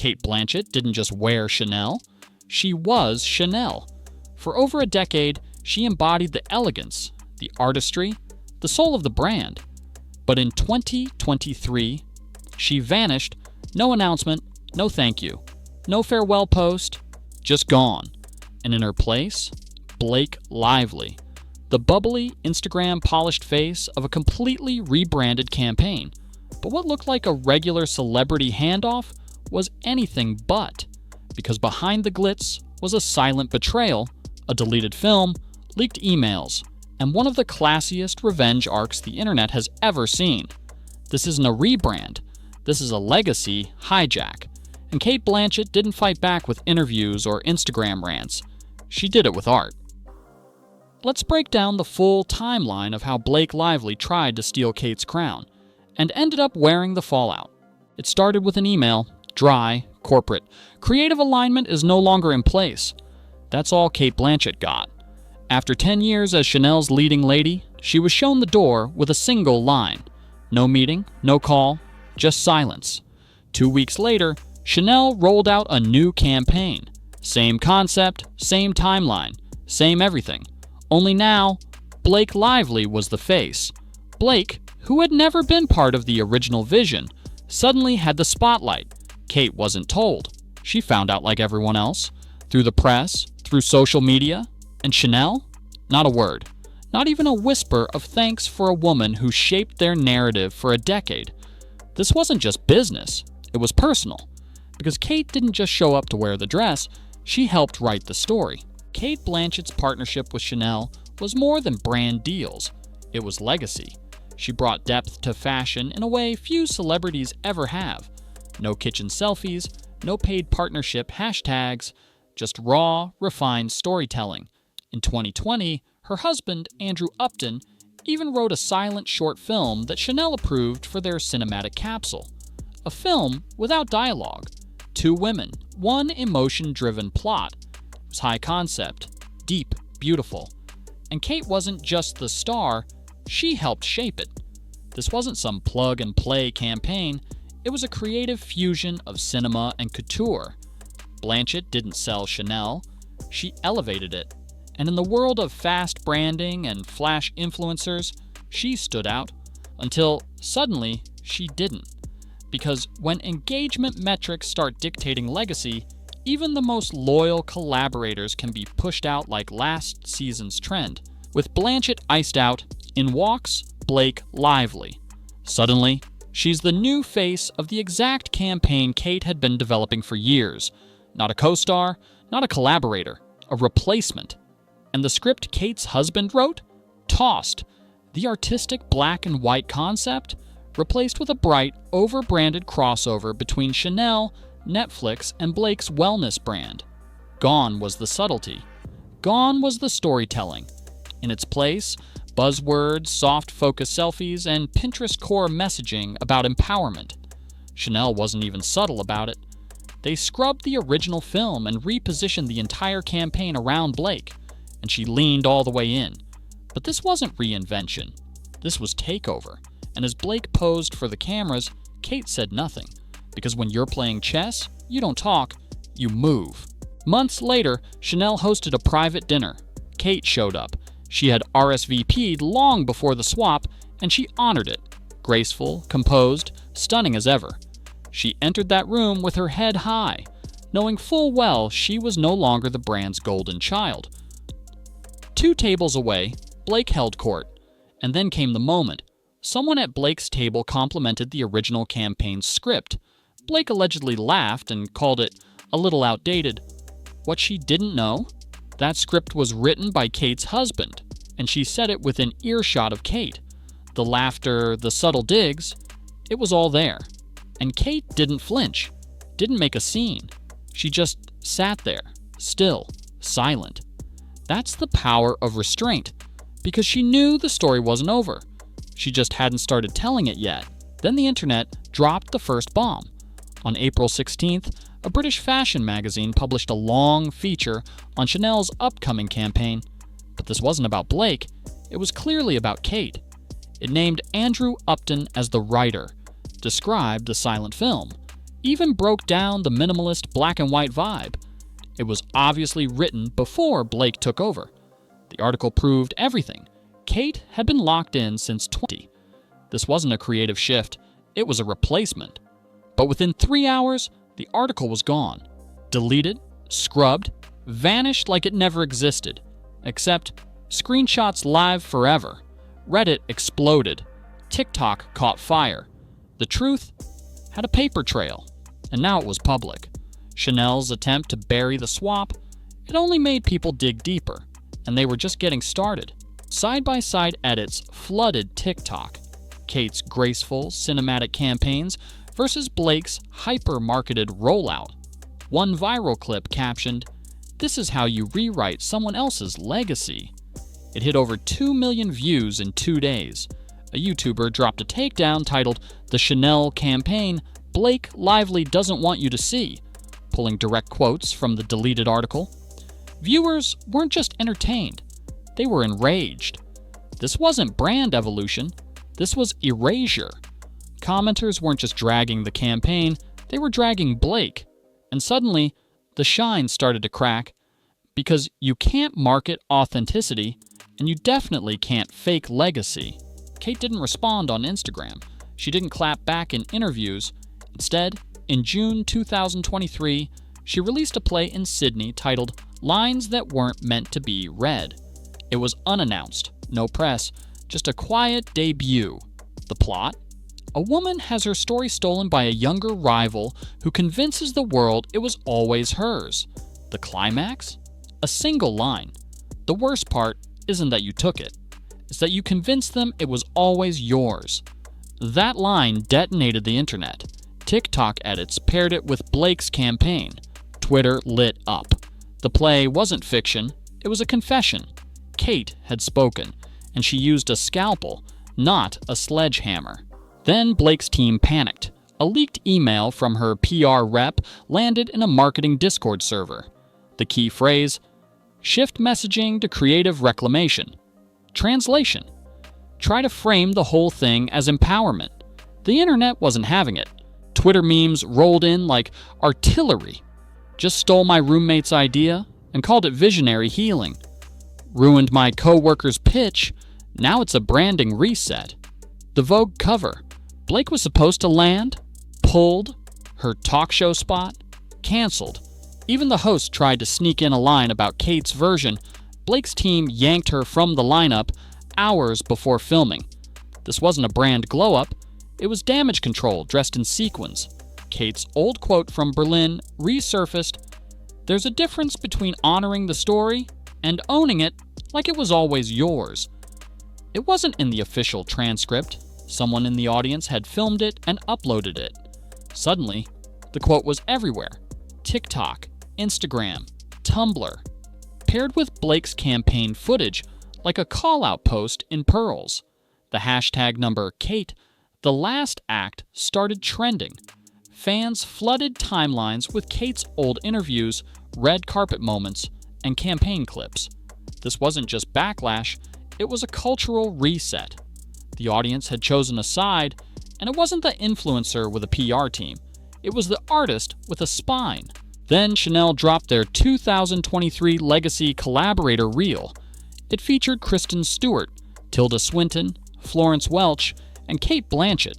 Cate Blanchett didn't just wear Chanel, she was Chanel. For over a decade, she embodied the elegance, the artistry, the soul of the brand. But in 2023, she vanished, no announcement, no thank you, no farewell post, just gone. And in her place, Blake Lively, the bubbly, Instagram-polished face of a completely rebranded campaign. But what looked like a regular celebrity handoff was anything but, because behind the glitz was a silent betrayal, a deleted film, leaked emails, and one of the classiest revenge arcs the internet has ever seen. This isn't a rebrand, this is a legacy hijack. And Cate Blanchett didn't fight back with interviews or Instagram rants. She did it with art. Let's break down the full timeline of how Blake Lively tried to steal Cate's crown, and ended up wearing the fallout. It started with an email, dry, corporate. Creative alignment is no longer in place. That's all Cate Blanchett got. After 10 years as Chanel's leading lady, she was shown the door with a single line. No meeting, no call, just silence. 2 weeks later, Chanel rolled out a new campaign. Same concept, same timeline, same everything. Only now, Blake Lively was the face. Blake, who had never been part of the original vision, suddenly had the spotlight. Cate wasn't told. She found out like everyone else. Through the press, through social media. And Chanel? Not a word. Not even a whisper of thanks for a woman who shaped their narrative for a decade. This wasn't just business. It was personal. Because Cate didn't just show up to wear the dress, she helped write the story. Cate Blanchett's partnership with Chanel was more than brand deals. It was legacy. She brought depth to fashion in a way few celebrities ever have. No kitchen selfies, no paid partnership hashtags, just raw, refined storytelling. In 2020, her husband, Andrew Upton, even wrote a silent short film that Chanel approved for their cinematic capsule. A film without dialogue. 2 women, one emotion-driven plot. It was high concept, deep, beautiful. And Cate wasn't just the star, she helped shape it. This wasn't some plug-and-play campaign, it was a creative fusion of cinema and couture. Blanchett didn't sell Chanel, she elevated it. And in the world of fast branding and flash influencers, she stood out. Until, suddenly, she didn't. Because when engagement metrics start dictating legacy, even the most loyal collaborators can be pushed out like last season's trend. With Blanchett iced out, in walks Blake Lively. Suddenly, she's the new face of the exact campaign Cate had been developing for years. Not a co-star, not a collaborator, a replacement. And the script Cate's husband wrote? Tossed. The artistic black and white concept? Replaced with a bright, over-branded crossover between Chanel, Netflix, and Blake's wellness brand. Gone was the subtlety. Gone was the storytelling. In its place, buzzwords, soft-focus selfies, and Pinterest core messaging about empowerment. Chanel wasn't even subtle about it. They scrubbed the original film and repositioned the entire campaign around Blake, and she leaned all the way in. But this wasn't reinvention. This was takeover. And as Blake posed for the cameras, Cate said nothing. Because when you're playing chess, you don't talk, you move. Months later, Chanel hosted a private dinner. Cate showed up. She had RSVP'd long before the swap, and she honored it. Graceful, composed, stunning as ever. She entered that room with her head high, knowing full well she was no longer the brand's golden child. 2 tables away, Blake held court. And then came the moment. Someone at Blake's table complimented the original campaign's script. Blake allegedly laughed and called it a little outdated. What she didn't know? That script was written by Cate's husband, and she said it within earshot of Cate. The laughter, the subtle digs, it was all there. And Cate didn't flinch, didn't make a scene. She just sat there, still, silent. That's the power of restraint, because she knew the story wasn't over. She just hadn't started telling it yet. Then the internet dropped the first bomb. On April 16th, a British fashion magazine published a long feature on Chanel's upcoming campaign. But this wasn't about Blake, it was clearly about Cate. It named Andrew Upton as the writer, described the silent film, even broke down the minimalist black and white vibe. It was obviously written before Blake took over. The article proved everything. Cate had been locked in since 20. This wasn't a creative shift, it was a replacement. But within 3 hours, the article was gone. Deleted, scrubbed, vanished like it never existed. Except, screenshots live forever. Reddit exploded. TikTok caught fire. The truth had a paper trail, and now it was public. Chanel's attempt to bury the swap, it only made people dig deeper, and they were just getting started. Side-by-side edits flooded TikTok. Cate's graceful, cinematic campaigns versus Blake's hyper-marketed rollout. One viral clip captioned, "This is how you rewrite someone else's legacy." It hit over 2 million views in 2 days. A YouTuber dropped a takedown titled, "The Chanel Campaign Blake Lively Doesn't Want You to See," pulling direct quotes from the deleted article. Viewers weren't just entertained, they were enraged. This wasn't brand evolution, this was erasure. Commenters weren't just dragging the campaign, they were dragging Blake. And suddenly, the shine started to crack, because you can't market authenticity, and you definitely can't fake legacy. Cate didn't respond on Instagram. She didn't clap back in interviews. Instead, in June 2023, she released a play in Sydney titled "Lines That Weren't Meant to Be Read." It was unannounced, no press, just a quiet debut. The plot? A woman has her story stolen by a younger rival who convinces the world it was always hers. The climax? A single line. The worst part isn't that you took it, it's that you convinced them it was always yours. That line detonated the internet. TikTok edits paired it with Blake's campaign. Twitter lit up. The play wasn't fiction, it was a confession. Cate had spoken, and she used a scalpel, not a sledgehammer. Then Blake's team panicked. A leaked email from her PR rep landed in a marketing Discord server. The key phrase, "Shift messaging to creative reclamation." Translation: try to frame the whole thing as empowerment. The internet wasn't having it. Twitter memes rolled in like artillery. Just stole my roommate's idea and called it visionary healing. Ruined my co-worker's pitch, now it's a branding reset. The Vogue cover. Blake was supposed to land, pulled, her talk show spot, canceled. Even the host tried to sneak in a line about Cate's version. Blake's team yanked her from the lineup hours before filming. This wasn't a brand glow-up, it was damage control dressed in sequins. Cate's old quote from Berlin resurfaced, "There's a difference between honoring the story and owning it like it was always yours." It wasn't in the official transcript. Someone in the audience had filmed it and uploaded it. Suddenly, the quote was everywhere. TikTok, Instagram, Tumblr. Paired with Blake's campaign footage, like a call-out post in Pearls. The hashtag number Cate, the last act, started trending. Fans flooded timelines with Cate's old interviews, red carpet moments, and campaign clips. This wasn't just backlash, it was a cultural reset. The audience had chosen a side, and it wasn't the influencer with a PR team. It was the artist with a spine. Then Chanel dropped their 2023 Legacy Collaborator Reel. It featured Kristen Stewart, Tilda Swinton, Florence Welch, and Cate Blanchett.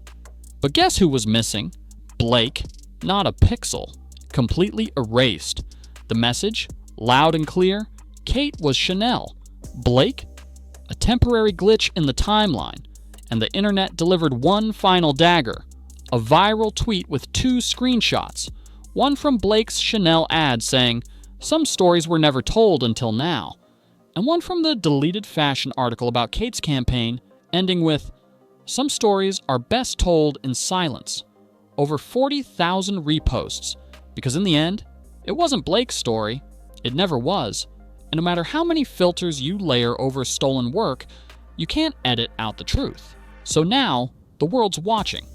But guess who was missing? Blake. Not a pixel. Completely erased. The message? Loud and clear. Cate was Chanel. Blake? A temporary glitch in the timeline. And the internet delivered one final dagger. A viral tweet with 2 screenshots. One from Blake's Chanel ad saying, "Some stories were never told until now." And one from the deleted fashion article about Cate's campaign, ending with, "Some stories are best told in silence." Over 40,000 reposts. Because in the end, it wasn't Blake's story. It never was. And no matter how many filters you layer over stolen work, you can't edit out the truth. So now, the world's watching.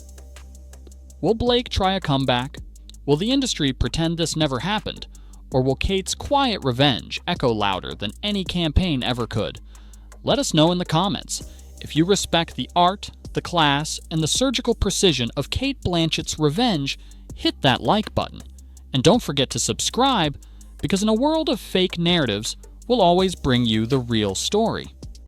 Will Blake try a comeback? Will the industry pretend this never happened? Or will Cate's quiet revenge echo louder than any campaign ever could? Let us know in the comments. If you respect the art, the class, and the surgical precision of Cate Blanchett's revenge, hit that like button. And don't forget to subscribe, because in a world of fake narratives, we'll always bring you the real story.